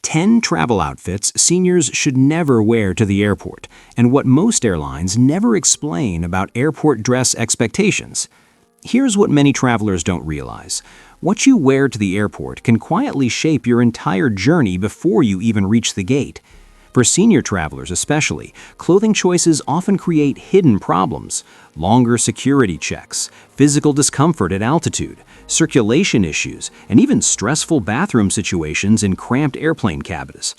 10 travel outfits seniors should never wear to the airport, and what most airlines never explain about airport dress expectations. Here's what many travelers don't realize. What you wear to the airport can quietly shape your entire journey before you even reach the gate. For senior travelers especially, clothing choices often create hidden problems: longer security checks, physical discomfort at altitude, circulation issues, and even stressful bathroom situations in cramped airplane cabins.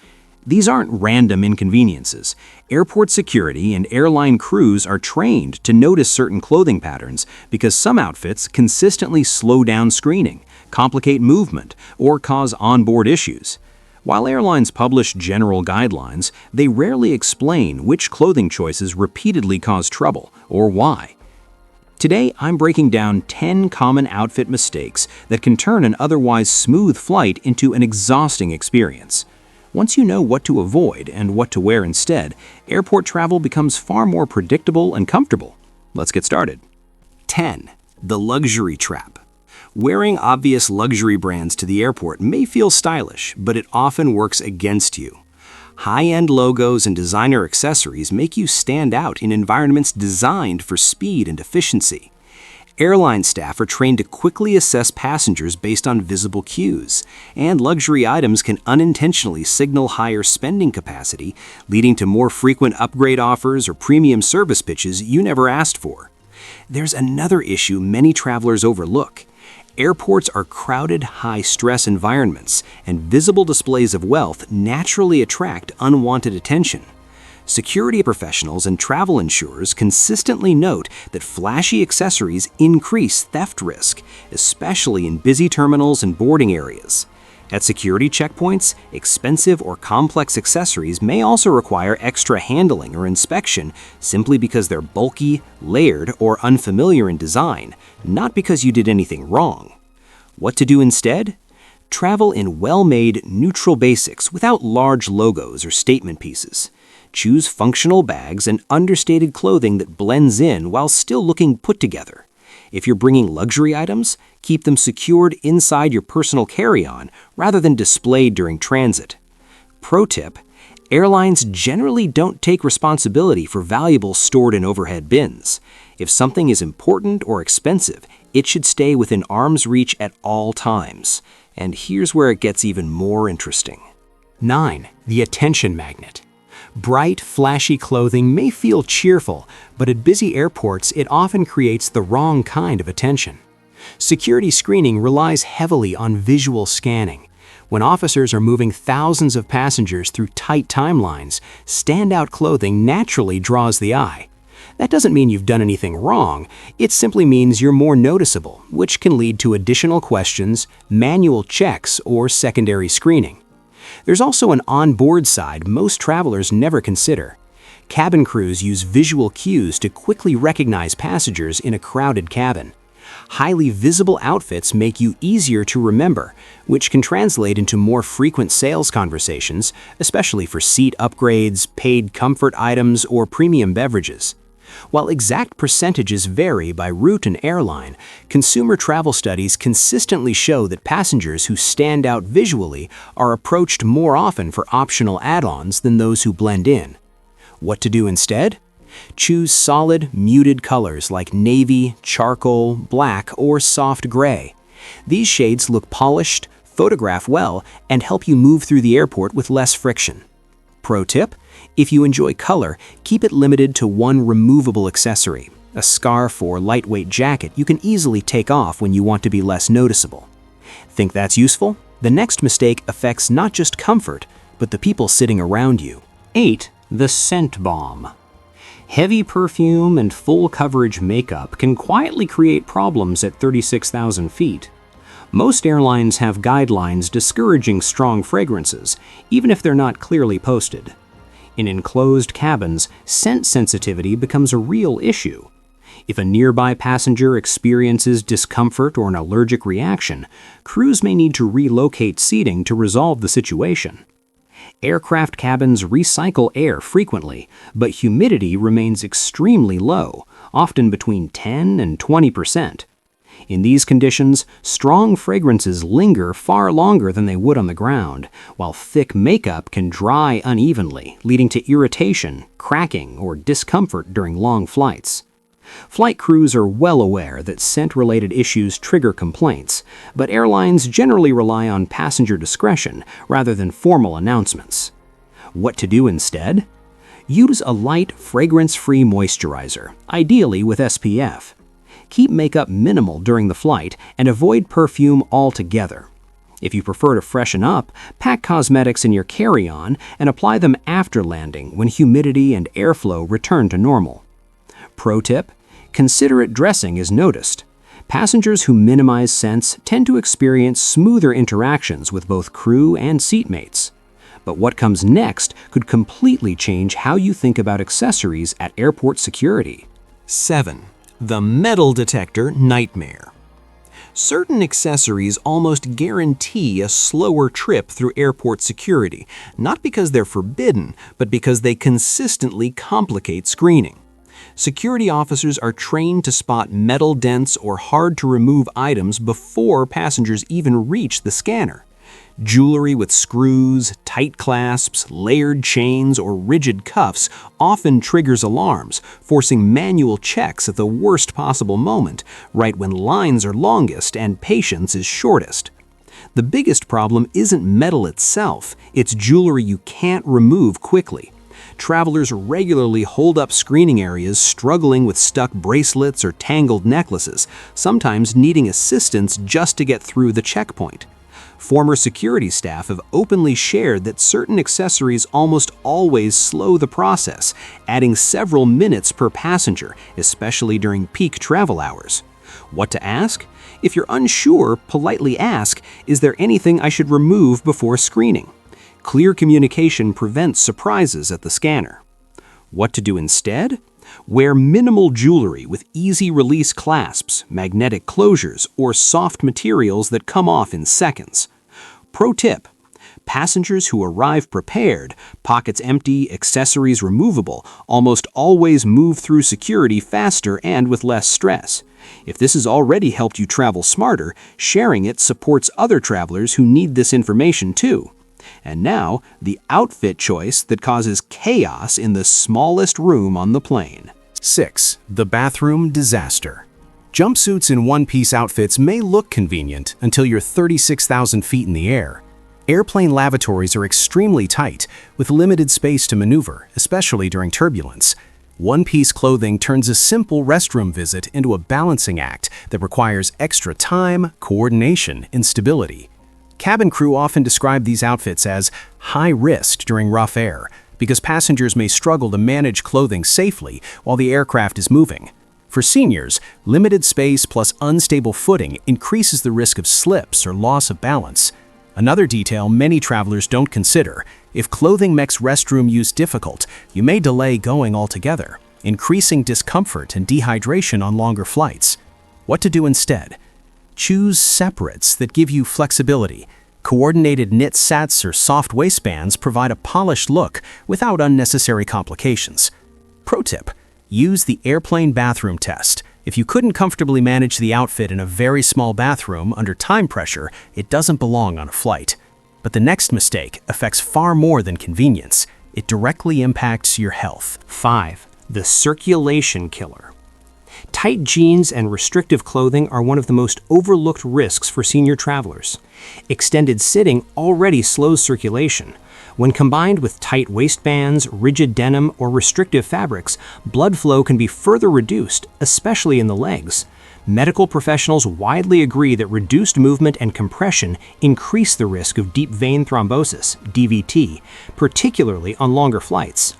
These aren't random inconveniences. Airport security and airline crews are trained to notice certain clothing patterns because some outfits consistently slow down screening, complicate movement, or cause onboard issues. While airlines publish general guidelines, they rarely explain which clothing choices repeatedly cause trouble or why. Today, I'm breaking down 10 common outfit mistakes that can turn an otherwise smooth flight into an exhausting experience. Once you know what to avoid and what to wear instead, airport travel becomes far more predictable and comfortable. Let's get started. 10. The luxury trap. Wearing obvious luxury brands to the airport may feel stylish, but it often works against you. High-end logos and designer accessories make you stand out in environments designed for speed and efficiency. Airline staff are trained to quickly assess passengers based on visible cues, and luxury items can unintentionally signal higher spending capacity, leading to more frequent upgrade offers or premium service pitches you never asked for. There's another issue many travelers overlook. Airports are crowded, high-stress environments, and visible displays of wealth naturally attract unwanted attention. Security professionals and travel insurers consistently note that flashy accessories increase theft risk, especially in busy terminals and boarding areas. At security checkpoints, expensive or complex accessories may also require extra handling or inspection simply because they're bulky, layered, or unfamiliar in design, not because you did anything wrong. What to do instead? Travel in well-made, neutral basics without large logos or statement pieces. Choose functional bags and understated clothing that blends in while still looking put together. If you're bringing luxury items, keep them secured inside your personal carry-on rather than displayed during transit. Pro tip: airlines generally don't take responsibility for valuables stored in overhead bins. If something is important or expensive, it should stay within arm's reach at all times. And here's where it gets even more interesting. 9. The attention magnet. Bright, flashy clothing may feel cheerful, but at busy airports it often creates the wrong kind of attention. Security screening relies heavily on visual scanning. When officers are moving thousands of passengers through tight timelines, standout clothing naturally draws the eye. That doesn't mean you've done anything wrong, it simply means you're more noticeable, which can lead to additional questions, manual checks, or secondary screening. There's also an on-board side most travelers never consider. Cabin crews use visual cues to quickly recognize passengers in a crowded cabin. Highly visible outfits make you easier to remember, which can translate into more frequent sales conversations, especially for seat upgrades, paid comfort items, or premium beverages. While exact percentages vary by route and airline, consumer travel studies consistently show that passengers who stand out visually are approached more often for optional add-ons than those who blend in. What to do instead? Choose solid, muted colors like navy, charcoal, black, or soft gray. These shades look polished, photograph well, and help you move through the airport with less friction. Pro tip: if you enjoy color, keep it limited to one removable accessory, a scarf or lightweight jacket you can easily take off when you want to be less noticeable. Think that's useful? The next mistake affects not just comfort, but the people sitting around you. 8. The scent bomb. Heavy perfume and full coverage makeup can quietly create problems at 36,000 feet. Most airlines have guidelines discouraging strong fragrances, even if they're not clearly posted. In enclosed cabins, scent sensitivity becomes a real issue. If a nearby passenger experiences discomfort or an allergic reaction, crews may need to relocate seating to resolve the situation. Aircraft cabins recycle air frequently, but humidity remains extremely low, often between 10 and 20%. In these conditions, strong fragrances linger far longer than they would on the ground, while thick makeup can dry unevenly, leading to irritation, cracking, or discomfort during long flights. Flight crews are well aware that scent-related issues trigger complaints, but airlines generally rely on passenger discretion rather than formal announcements. What to do instead? Use a light, fragrance-free moisturizer, ideally with SPF. Keep makeup minimal during the flight and avoid perfume altogether. If you prefer to freshen up, pack cosmetics in your carry-on and apply them after landing when humidity and airflow return to normal. Pro tip: considerate dressing is noticed. Passengers who minimize scents tend to experience smoother interactions with both crew and seatmates. But what comes next could completely change how you think about accessories at airport security. 7. The metal detector nightmare. Certain accessories almost guarantee a slower trip through airport security, not because they're forbidden, but because they consistently complicate screening. Security officers are trained to spot metal dense or hard-to-remove items before passengers even reach the scanner. Jewelry with screws, tight clasps, layered chains, or rigid cuffs often triggers alarms, forcing manual checks at the worst possible moment, right when lines are longest and patience is shortest. The biggest problem isn't metal itself, it's jewelry you can't remove quickly. Travelers regularly hold up screening areas struggling with stuck bracelets or tangled necklaces, sometimes needing assistance just to get through the checkpoint. Former security staff have openly shared that certain accessories almost always slow the process, adding several minutes per passenger, especially during peak travel hours. What to ask? If you're unsure, politely ask, "Is there anything I should remove before screening?" Clear communication prevents surprises at the scanner. What to do instead? Wear minimal jewelry with easy-release clasps, magnetic closures, or soft materials that come off in seconds. Pro tip: passengers who arrive prepared, pockets empty, accessories removable, almost always move through security faster and with less stress. If this has already helped you travel smarter, sharing it supports other travelers who need this information too. And now, the outfit choice that causes chaos in the smallest room on the plane. 6. The bathroom disaster. Jumpsuits and one-piece outfits may look convenient until you're 36,000 feet in the air. Airplane lavatories are extremely tight, with limited space to maneuver, especially during turbulence. One-piece clothing turns a simple restroom visit into a balancing act that requires extra time, coordination, and stability. Cabin crew often describe these outfits as high risk during rough air, because passengers may struggle to manage clothing safely while the aircraft is moving. For seniors, limited space plus unstable footing increases the risk of slips or loss of balance. Another detail many travelers don't consider: if clothing makes restroom use difficult, you may delay going altogether, increasing discomfort and dehydration on longer flights. What to do instead? Choose separates that give you flexibility. Coordinated knit sets or soft waistbands provide a polished look without unnecessary complications. Pro tip: use the airplane bathroom test. If you couldn't comfortably manage the outfit in a very small bathroom under time pressure, it doesn't belong on a flight. But the next mistake affects far more than convenience. It directly impacts your health. 5. The circulation killer. Tight jeans and restrictive clothing are one of the most overlooked risks for senior travelers. Extended sitting already slows circulation. When combined with tight waistbands, rigid denim, or restrictive fabrics, blood flow can be further reduced, especially in the legs. Medical professionals widely agree that reduced movement and compression increase the risk of deep vein thrombosis, DVT, particularly on longer flights.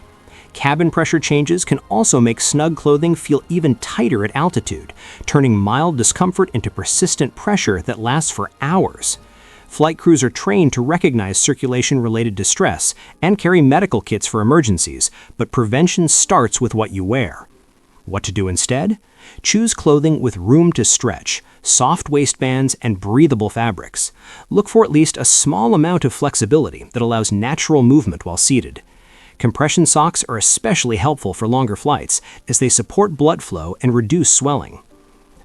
Cabin pressure changes can also make snug clothing feel even tighter at altitude, turning mild discomfort into persistent pressure that lasts for hours. Flight crews are trained to recognize circulation-related distress and carry medical kits for emergencies, but prevention starts with what you wear. What to do instead? Choose clothing with room to stretch, soft waistbands, and breathable fabrics. Look for at least a small amount of flexibility that allows natural movement while seated. Compression socks are especially helpful for longer flights, as they support blood flow and reduce swelling.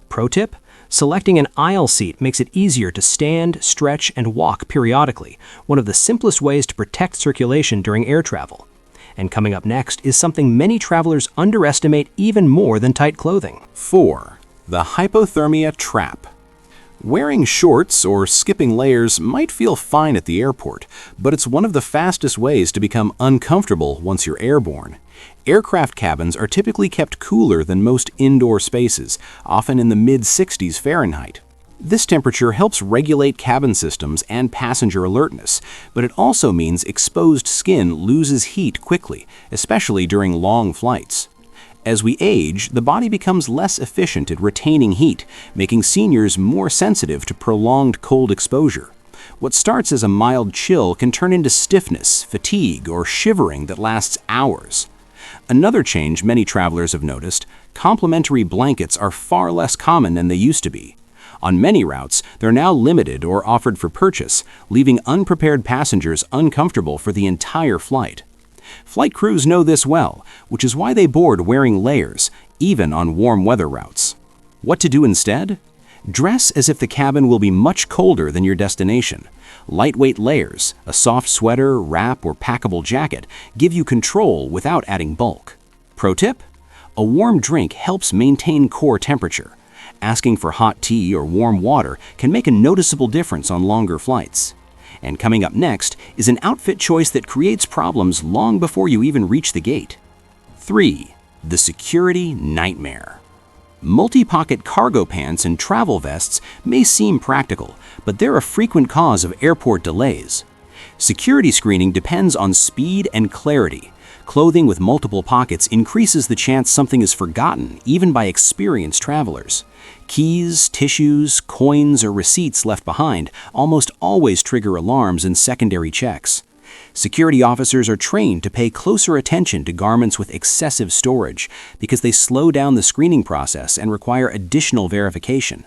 Pro tip: Selecting an aisle seat makes it easier to stand, stretch, and walk periodically, one of the simplest ways to protect circulation during air travel. And coming up next is something many travelers underestimate even more than tight clothing. 4. The hypothermia trap. Wearing shorts or skipping layers might feel fine at the airport, but it's one of the fastest ways to become uncomfortable once you're airborne. Aircraft cabins are typically kept cooler than most indoor spaces, often in the mid-60s Fahrenheit. This temperature helps regulate cabin systems and passenger alertness, but it also means exposed skin loses heat quickly, especially during long flights. As we age, the body becomes less efficient at retaining heat, making seniors more sensitive to prolonged cold exposure. What starts as a mild chill can turn into stiffness, fatigue, or shivering that lasts hours. Another change many travelers have noticed: complimentary blankets are far less common than they used to be. On many routes, they're now limited or offered for purchase, leaving unprepared passengers uncomfortable for the entire flight. Flight crews know this well, which is why they board wearing layers, even on warm weather routes. What to do instead? Dress as if the cabin will be much colder than your destination. Lightweight layers, a soft sweater, wrap, or packable jacket give you control without adding bulk. Pro tip: a warm drink helps maintain core temperature. Asking for hot tea or warm water can make a noticeable difference on longer flights. And coming up next is an outfit choice that creates problems long before you even reach the gate. 3. The security nightmare. Multi-pocket cargo pants and travel vests may seem practical, but they're a frequent cause of airport delays. Security screening depends on speed and clarity. Clothing with multiple pockets increases the chance something is forgotten, even by experienced travelers. Keys, tissues, coins, or receipts left behind almost always trigger alarms and secondary checks. Security officers are trained to pay closer attention to garments with excessive storage because they slow down the screening process and require additional verification.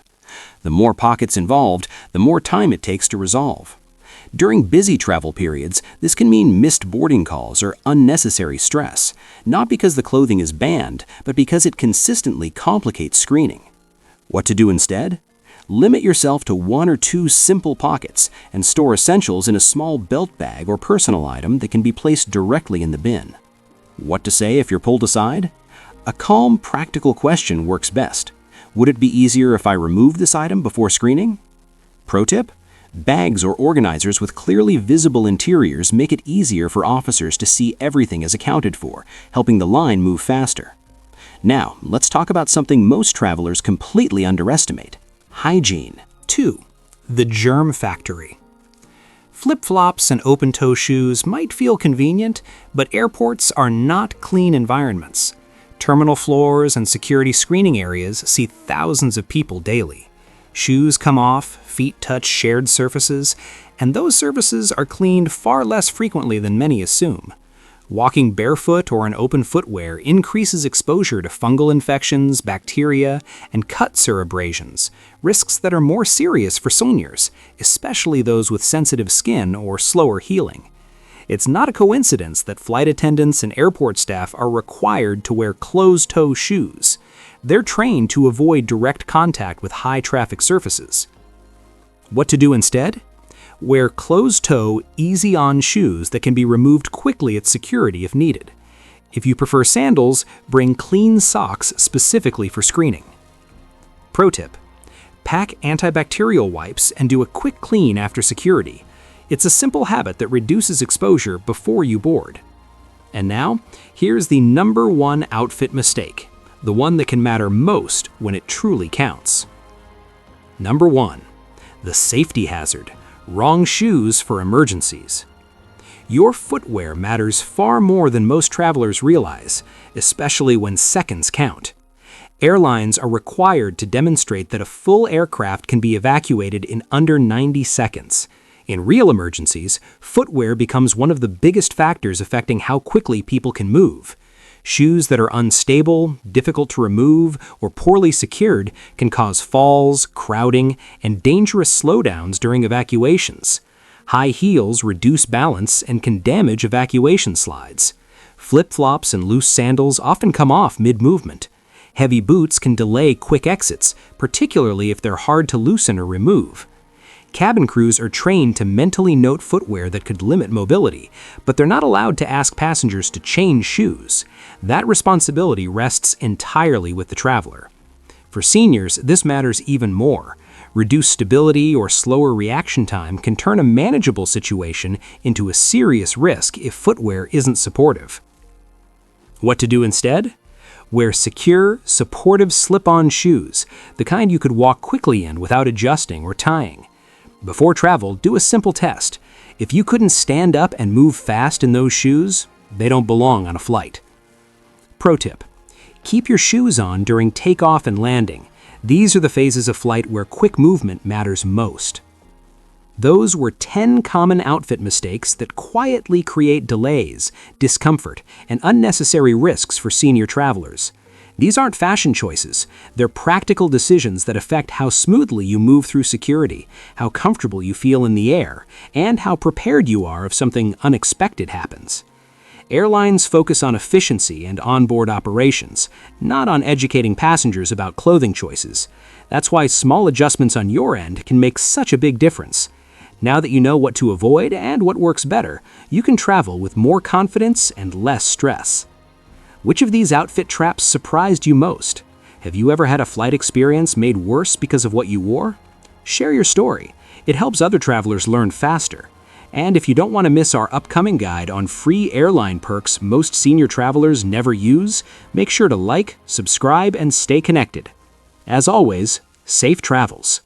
The more pockets involved, the more time it takes to resolve. During busy travel periods, this can mean missed boarding calls or unnecessary stress, not because the clothing is banned, but because it consistently complicates screening. What to do instead? Limit yourself to 1 or 2 simple pockets and store essentials in a small belt bag or personal item that can be placed directly in the bin. What to say if you're pulled aside? A calm, practical question works best. Would it be easier if I remove this item before screening? Pro tip: bags or organizers with clearly visible interiors make it easier for officers to see everything as accounted for, helping the line move faster. Now, let's talk about something most travelers completely underestimate: hygiene. 2. The germ factory. Flip-flops and open-toe shoes might feel convenient, but airports are not clean environments. Terminal floors and security screening areas see thousands of people daily. Shoes come off, feet touch shared surfaces, and those surfaces are cleaned far less frequently than many assume. Walking barefoot or in open footwear increases exposure to fungal infections, bacteria, and cuts or abrasions, risks that are more serious for seniors, especially those with sensitive skin or slower healing. It's not a coincidence that flight attendants and airport staff are required to wear closed-toe shoes. They're trained to avoid direct contact with high-traffic surfaces. What to do instead? Wear closed-toe, easy-on shoes that can be removed quickly at security if needed. If you prefer sandals, bring clean socks specifically for screening. Pro tip: pack antibacterial wipes and do a quick clean after security. It's a simple habit that reduces exposure before you board. And now, here's the number 1 outfit mistake, the one that can matter most when it truly counts. Number 1. The safety hazard: wrong shoes for emergencies. Your footwear matters far more than most travelers realize, especially when seconds count. Airlines are required to demonstrate that a full aircraft can be evacuated in under 90 seconds. In real emergencies, footwear becomes one of the biggest factors affecting how quickly people can move. Shoes that are unstable, difficult to remove, or poorly secured can cause falls, crowding, and dangerous slowdowns during evacuations. High heels reduce balance and can damage evacuation slides. Flip-flops and loose sandals often come off mid-movement. Heavy boots can delay quick exits, particularly if they're hard to loosen or remove. Cabin crews are trained to mentally note footwear that could limit mobility, but they're not allowed to ask passengers to change shoes. That responsibility rests entirely with the traveler. For seniors, this matters even more. Reduced stability or slower reaction time can turn a manageable situation into a serious risk if footwear isn't supportive. What to do instead? Wear secure, supportive slip-on shoes, the kind you could walk quickly in without adjusting or tying. Before travel, do a simple test. If you couldn't stand up and move fast in those shoes, they don't belong on a flight. Pro tip: keep your shoes on during takeoff and landing. These are the phases of flight where quick movement matters most. Those were 10 common outfit mistakes that quietly create delays, discomfort, and unnecessary risks for senior travelers. These aren't fashion choices. They're practical decisions that affect how smoothly you move through security, how comfortable you feel in the air, and how prepared you are if something unexpected happens. Airlines focus on efficiency and onboard operations, not on educating passengers about clothing choices. That's why small adjustments on your end can make such a big difference. Now that you know what to avoid and what works better, you can travel with more confidence and less stress. Which of these outfit traps surprised you most? Have you ever had a flight experience made worse because of what you wore? Share your story. It helps other travelers learn faster. And if you don't want to miss our upcoming guide on free airline perks most senior travelers never use, make sure to like, subscribe, and stay connected. As always, safe travels.